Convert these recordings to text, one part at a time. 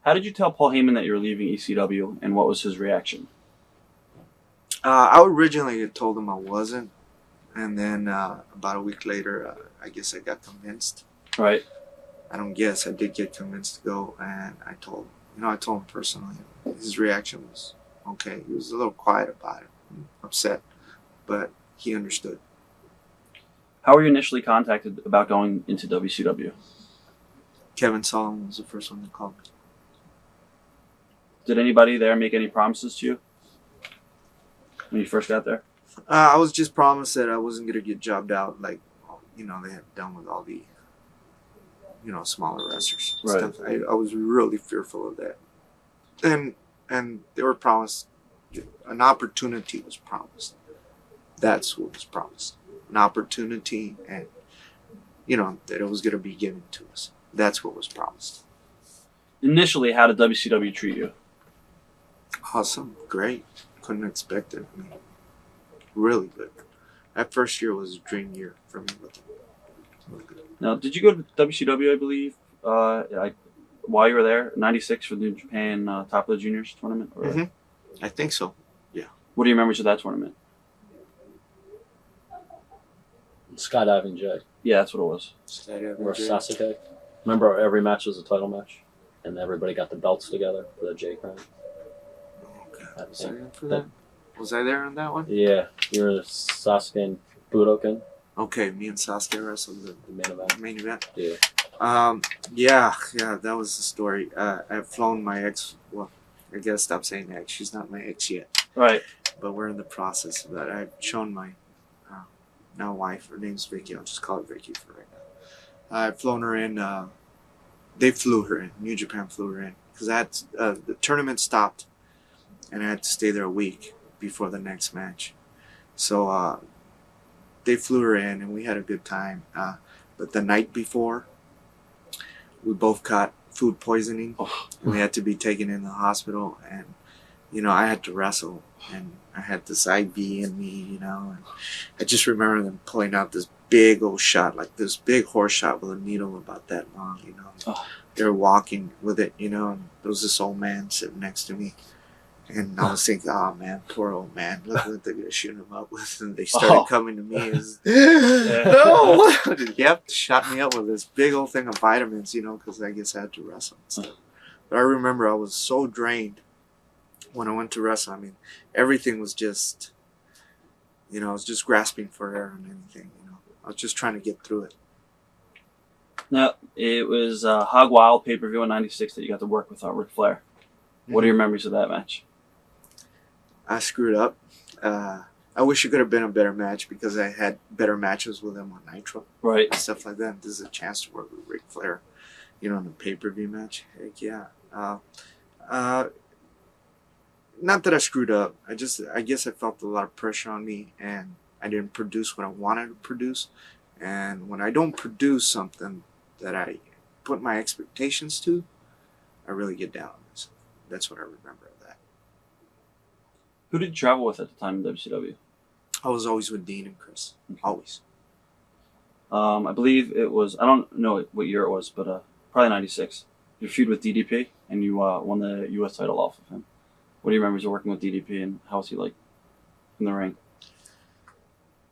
How did you tell Paul Heyman that you were leaving ECW, and what was his reaction? I originally told him I wasn't, and then about a week later, I guess I got convinced. Right. I don't guess. I did get convinced to go, and I told him personally. His reaction was okay. He was a little quiet about it, upset, but he understood. How were you initially contacted about going into WCW? Kevin Solomon was the first one that called me. Did anybody there make any promises to you when you first got there? I was just promised that I wasn't going to get jobbed out like, they have done with all the, smaller wrestlers. Right. Stuff. I was really fearful of that. And they were promised, an opportunity was promised. That's what was promised. An opportunity and, that it was going to be given to us. That's what was promised. Initially, how did WCW treat you? Awesome. Great. Couldn't expect it. I mean, really good. That first year was a dream year for me with them. Really good. Now, did you go to WCW, I believe, while you were there, 96 for the New Japan Top of the Juniors tournament? Or I think so. Yeah. What do you remember of that tournament? Skydiving Jay. Yeah, that's what it was. Or Sasuke. Remember, every match was a title match, and everybody got the belts together for the J crown. Okay. Was I there for that? Was I there on that one? Yeah, you were Sasuke and Budokan. Okay, me and Sasuke wrestled the main event. Yeah. Yeah. That was the story. I've flown my ex. Well, I gotta stop saying ex. She's not my ex yet. Right. But we're in the process of that. I've shown my now wife. Her name's Vicky. I'll just call it Vicky for right now. I've flown her in. They flew her in. New Japan flew her in because the tournament stopped, and I had to stay there a week before the next match. So they flew her in, and we had a good time. But the night before, we both caught food poisoning. Oh. And we had to be taken in the hospital, and I had to wrestle, and I had this IV in me, and I just remember them pulling out this big old shot, like this big horse shot with a needle about that long, Oh. They were walking with it, and there was this old man sitting next to me. And I was thinking, oh man, poor old man, look what they're going to shoot him up with. And they started coming to me as, no! Yep, shot me up with this big old thing of vitamins, because I guess I had to wrestle and stuff. But I remember I was so drained when I went to wrestle. I mean, everything was just, I was just grasping for air and anything, I was just trying to get through it. Now, it was Hog Wild pay-per-view in 96 that you got to work with Ric Flair. What are your memories of that match? I screwed up. I wish it could have been a better match because I had better matches with him on Nitro. Right. And stuff like that. This is a chance to work with Ric Flair, in a pay-per-view match. Heck yeah. Not that I screwed up. I guess I felt a lot of pressure on me, and I didn't produce what I wanted to produce. And when I don't produce something that I put my expectations to, I really get down on myself. That's what I remember of that. Who did you travel with at the time in WCW? I was always with Dean and Chris. Always. I believe it was, I don't know what year it was, but probably 96. Your feud with DDP, and you won the U.S. title off of him. What do you remember of working with DDP, and how was he like in the ring?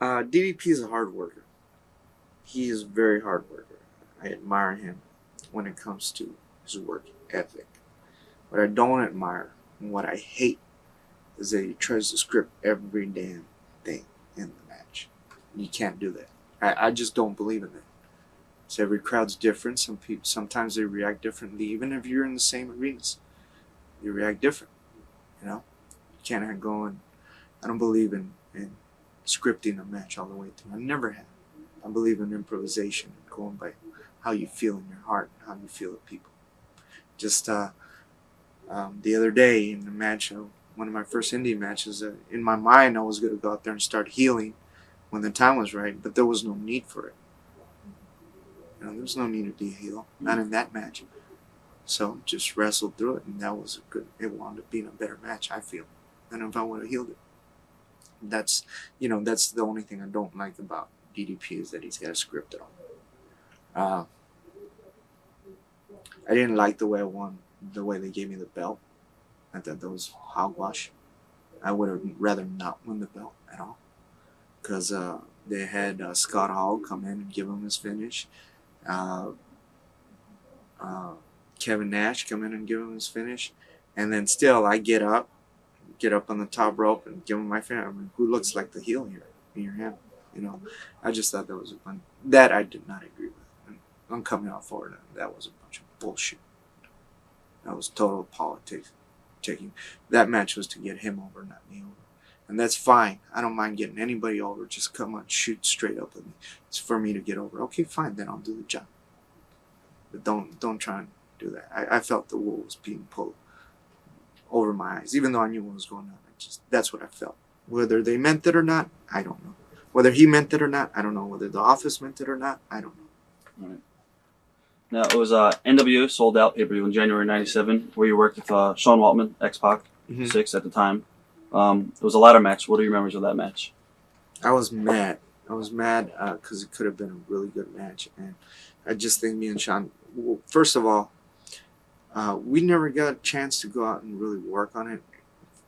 DDP is a hard worker. He is a very hard worker. I admire him when it comes to his work ethic. What I don't admire and what I hate is that he tries to script every damn thing in the match. You can't do that. I just don't believe in that. So every crowd's different. Sometimes they react differently. Even if you're in the same arenas, you react different. You can't go and I don't believe in scripting a match all the way through. I never have. I believe in improvisation, going by how you feel in your heart and how you feel at people. Just the other day in the match, one of my first indie matches, in my mind I was going to go out there and start healing when the time was right, but there was no need for it. There was no need to be a heel, not in that match. So just wrestled through it, and that was it wound up being a better match, I feel, than if I would have healed it. That's the only thing I don't like about DDP is that he's got a script it all. I didn't like the way I won the way they gave me the belt. I thought that was hogwash. I would have rather not win the belt at all. Because they had Scott Hall come in and give him his finish. Kevin Nash come in and give him his finish. And then still I get up on the top rope and give him my finish. I mean, who looks like the heel here in your hand? You know, I just thought that was a fun. That I did not agree with. And I'm coming out for it. That was a bunch of bullshit. That was total politics. That match was to get him over, not me over. And that's fine. I don't mind getting anybody over. Just come on, shoot straight up at me. It's for me to get over. Okay, fine, then I'll do the job. But don't try and do that. I felt the wool was being pulled over my eyes, even though I knew what was going on. That's what I felt. Whether they meant it or not, I don't know. Whether he meant it or not, I don't know. Whether the office meant it or not, I don't know. All right. Now, it was NWO sold out pay-per-view in January 97, where you worked with Sean Waltman, X-Pac, Syxx at the time. It was a ladder match. What are your memories of that match? I was mad. Because it could have been a really good match. And I just think me and Sean, well, first of all, we never got a chance to go out and really work on it,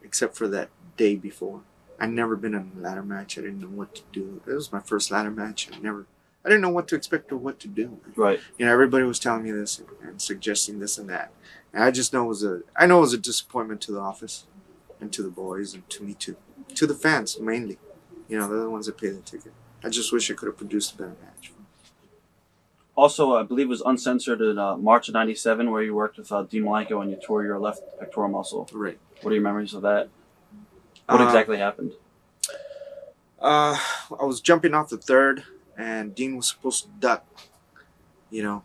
except for that day before. I'd never been in a ladder match. I didn't know what to do. It was my first ladder match. I didn't know what to expect or what to do. Right. You know, everybody was telling me this and suggesting this and that. And I just know it was a disappointment to the office and to the boys and to me too. To the fans, mainly. You know, they're the ones that pay the ticket. I just wish I could have produced a better match. Also, I believe it was uncensored in March of 97, where you worked with Dean Malenko and you tore your left pectoral muscle. Right. What are your memories of that? What exactly happened? I was jumping off the third, and Dean was supposed to duck, you know,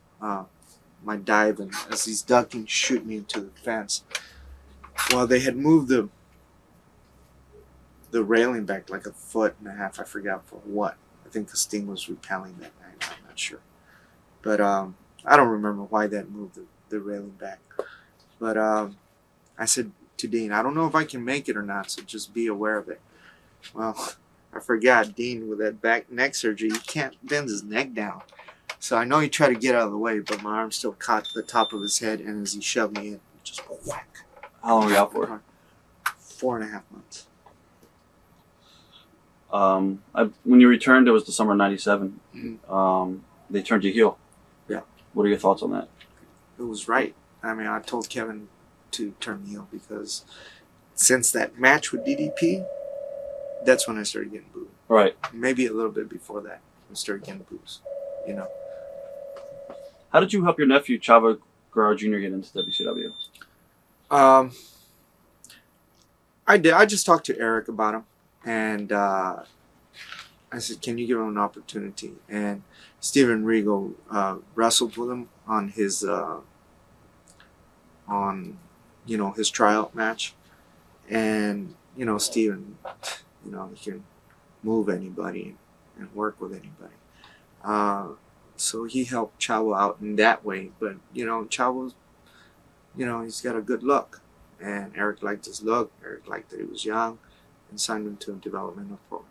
my dive, and as he's ducking, shoot me into the fence. Well, they had moved the railing back like a foot and a half. I forgot for what. I think because Dean was repelling that night. I'm not sure. But I don't remember why that moved the railing back. But I said to Dean, I don't know if I can make it or not, so just be aware of it. Well, I forgot Dean with that back neck surgery, he can't bend his neck down. So I know he tried to get out of the way, but my arm still caught the top of his head, and as he shoved me in, just whack. How long were you out for? 4.5 months. When you returned, it was the summer of 97. Mm-hmm. They turned you heel. Yeah. What are your thoughts on that? It was right. I mean, I told Kevin to turn me heel because since that match with DDP, that's when I started getting booed. Right. Maybe a little bit before that, I started getting boos. You know. How did you help your nephew Chavo Guerrero Jr. get into WCW? I did. I just talked to Eric about him, and I said, "Can you give him an opportunity?" And Steven Regal wrestled with him on his his tryout match, and Steven, he can move anybody and work with anybody. So he helped Chavo out in that way. But Chavo's, he's got a good look, and Eric liked his look. Eric liked that he was young, and signed him to a developmental program.